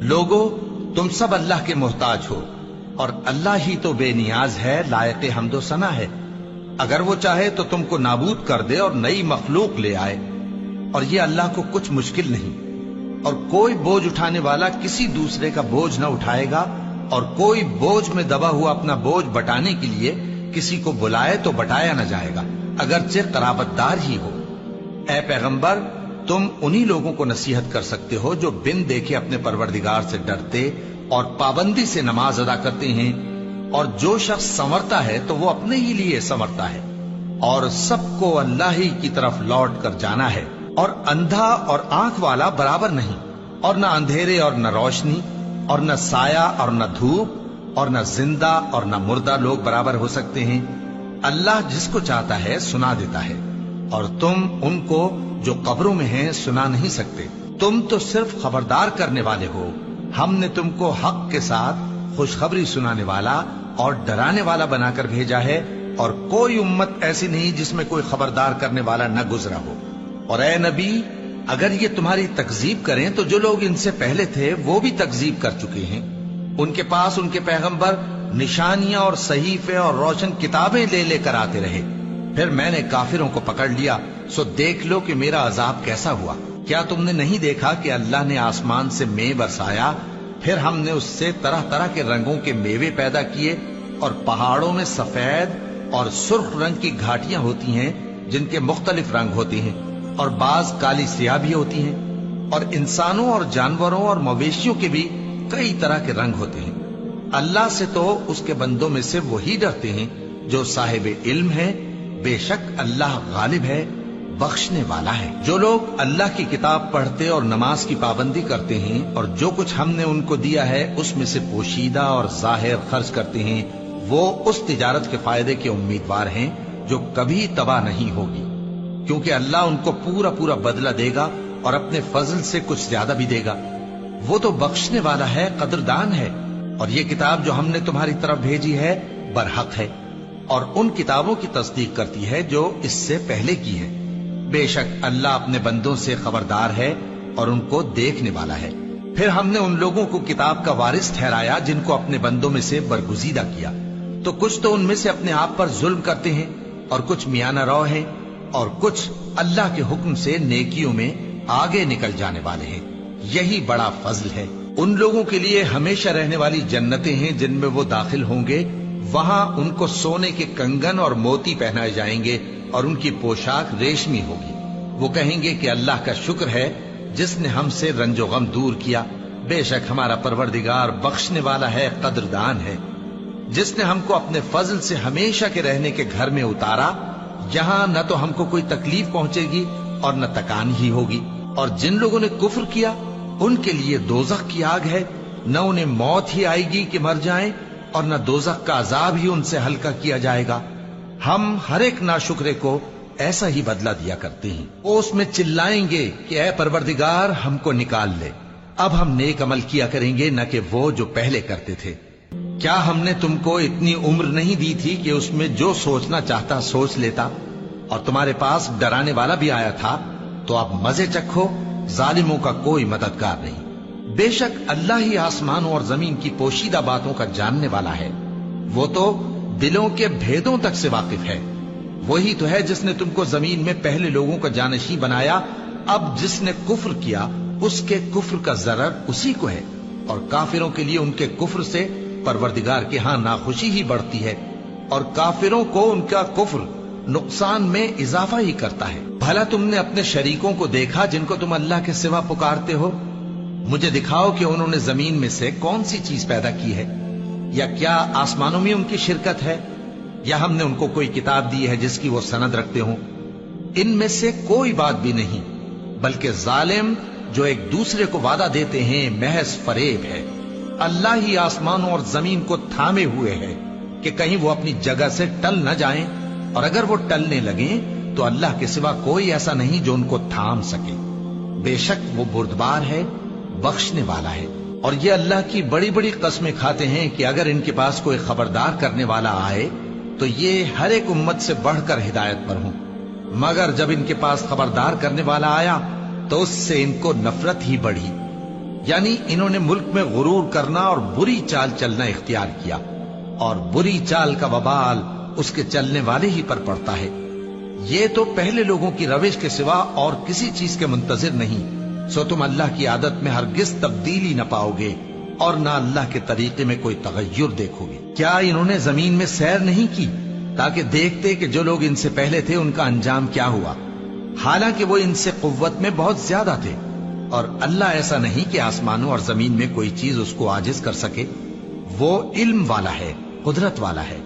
लोगो, तुम सब अल्लाह के मोहताज हो और अल्लाह ही तो बेनियाज है, लायक हम्दो सना है। अगर वो चाहे तो तुमको नाबूद कर दे और नई मखलूक ले आए, और ये अल्लाह को कुछ मुश्किल नहीं। और कोई बोझ उठाने वाला किसी दूसरे का बोझ न उठाएगा, और कोई बोझ में दबा हुआ अपना बोझ बटाने के लिए किसी को बुलाए तो बटाया न जाएगा, अगरचे कराबतदार ही हो। ऐ पैगंबर, तुम उन्हीं लोगों को नसीहत कर सकते हो जो बिन देखे अपने परवरदिगार से डरते और पाबंदी से नमाज अदा करते हैं। और जो शख्स संवरता है तो वो अपने ही लिए संवरता है, और सबको अल्लाह ही की तरफ लौट कर जाना है। और अंधा और आंख वाला बराबर नहीं, और न अंधेरे और न रोशनी, और न साया और न धूप, और न जिंदा और न मुर्दा लोग बराबर हो सकते हैं। अल्लाह जिसको चाहता है सुना देता है, और तुम उनको जो कब्रों में हैं सुना नहीं सकते। तुम तो सिर्फ खबरदार करने वाले हो। हमने तुमको हक के साथ खुशखबरी सुनाने वाला और डराने वाला बनाकर भेजा है, और कोई उम्मत ऐसी नहीं जिसमें कोई खबरदार करने वाला न गुजरा हो। और ए नबी, अगर ये तुम्हारी तकजीब करें तो जो लोग इनसे पहले थे वो भी तकजीब कर चुके हैं। उनके पास उनके पैगंबर निशानियां और सहीफे और रोशन किताबें ले लेकर आते रहे। फिर मैंने काफिरों को पकड़ लिया, सो देख लो कि मेरा अजाब कैसा हुआ। क्या तुमने नहीं देखा कि अल्लाह ने आसमान से मेंह बरसाया, फिर हमने उससे तरह तरह के रंगों के मेवे पैदा किए, और पहाड़ों में सफेद और सुर्ख रंग की घाटियां होती हैं जिनके मुख्तलिफ रंग होते हैं, और बाज काली सियाह भी होती हैं। और इंसानों और जानवरों और मवेशियों के भी कई तरह के रंग होते हैं। अल्लाह से तो उसके बंदों में से वही डरते हैं जो साहिब इल्म है। बेशक अल्लाह गालिब है, बख्शने वाला है। जो लोग अल्लाह की किताब पढ़ते और नमाज की पाबंदी करते हैं, और जो कुछ हमने उनको दिया है उसमें से पोशीदा और जाहिर खर्च करते हैं, वो उस तिजारत के फायदे के उम्मीदवार हैं जो कभी तबाह नहीं होगी, क्योंकि अल्लाह उनको पूरा पूरा बदला देगा और अपने फजल से कुछ ज्यादा भी देगा। वो तो बख्शने वाला है, कदरदान है। और ये किताब जो हमने तुम्हारी तरफ भेजी है बरहक है, और उन किताबों की तस्दीक करती है जो इससे पहले की है। बेशक अल्लाह अपने बंदों से खबरदार है और उनको देखने वाला है। फिर हमने उन लोगों को किताब का वारिस ठहराया जिनको अपने बंदों में से बरगुजीदा किया। तो कुछ तो उनमें से अपने आप पर जुल्म करते हैं, और कुछ मियाना रौ हैं, और कुछ अल्लाह के हुक्म से नेकियों में आगे निकल जाने वाले हैं। यही बड़ा फजल है। उन लोगों के लिए हमेशा रहने वाली जन्नतें हैं जिनमें वो दाखिल होंगे। वहां उनको सोने के कंगन और मोती पहनाए जाएंगे, और उनकी पोशाक रेशमी होगी। वो कहेंगे कि अल्लाह का शुक्र है जिसने हमसे रंजो गम दूर किया। बेशक हमारा परवरदिगार बख्शने वाला है, कदरदान है, जिसने हमको अपने फजल से हमेशा के रहने के घर में उतारा। यहां न तो हमको कोई तकलीफ पहुंचेगी और न तकान ही होगी। और जिन लोगों ने कुफ्र किया उनके लिए दोजख की आग है, न उन्हें मौत ही आएगी कि मर जाएं, और न दोजख का अजाब ही उनसे हल्का किया जाएगा। हम हर एक नाशुक्रे को ऐसा ही बदला दिया करते हैं। वो उसमें चिल्लाएंगे कि ऐ परवरदिगार, हमको निकाल ले। अब हम नेक अमल किया करेंगे, न कि वो जो पहले करते थे। क्या हमने तुमको इतनी उम्र नहीं दी थी कि उसमें जो सोचना चाहता सोच लेता? और तुम्हारे पास डराने वाला भी आया था, तो अब मजे चखो, जालिमों का कोई मददगार नहीं। बेशक अल्लाह ही आसमानों और जमीन की पोशीदा बातों का जानने वाला है। वो तो दिलों के भेदों तक से वाकिफ है। वही तो है जिसने तुमको जमीन में पहले लोगों का जानशी बनाया। अब जिसने कुफ्र किया उसके कुफ्र का जरर उसी को है, और काफिरों के लिए उनके कुफ्र से परवरदिगार के यहां नाखुशी ही बढ़ती है, और काफिरों को उनका कुफ्र नुकसान में इजाफा ही करता है। भला तुमने अपने शरीकों को देखा जिनको तुम अल्लाह के सिवा पुकारते हो? मुझे दिखाओ कि उन्होंने जमीन में से कौन सी चीज पैदा की है, या क्या आसमानों में उनकी शिरकत है, या हमने उनको कोई किताब दी है जिसकी वो सनद रखते हो? इनमें से कोई बात भी नहीं, बल्कि जालिम जो एक दूसरे को वादा देते हैं महज फरेब है। अल्लाह ही आसमानों और जमीन को थामे हुए है कि कहीं वो अपनी जगह से टल न जाएं, और अगर वो टलने लगे तो अल्लाह के सिवा कोई ऐसा नहीं जो उनको थाम सके। बेशक वो बुर्दबार है, बख्शने वाला है। और ये अल्लाह की बड़ी बड़ी कस्में खाते हैं कि अगर इनके पास कोई खबरदार करने वाला आए तो ये हर एक उम्मत से बढ़कर हिदायत पर हों, मगर जब इनके पास खबरदार करने वाला आया तो उससे इनको नफरत ही बढ़ी। یعنی انہوں نے ملک میں غرور کرنا اور بری چال چلنا اختیار کیا، اور بری چال کا وبال اس کے چلنے والے ہی پر پڑتا ہے۔ یہ تو پہلے لوگوں کی روش کے سوا اور کسی چیز کے منتظر نہیں، سو تم اللہ کی عادت میں ہرگز تبدیلی نہ پاؤ گے اور نہ اللہ کے طریقے میں کوئی تغیر دیکھو گے۔ کیا انہوں نے زمین میں سیر نہیں کی تاکہ دیکھتے کہ جو لوگ ان سے پہلے تھے ان کا انجام کیا ہوا، حالانکہ وہ ان سے قوت میں بہت زیادہ تھے؟ اور اللہ ایسا نہیں کہ آسمانوں اور زمین میں کوئی چیز اس کو عاجز کر سکے، وہ علم والا ہے، قدرت والا ہے۔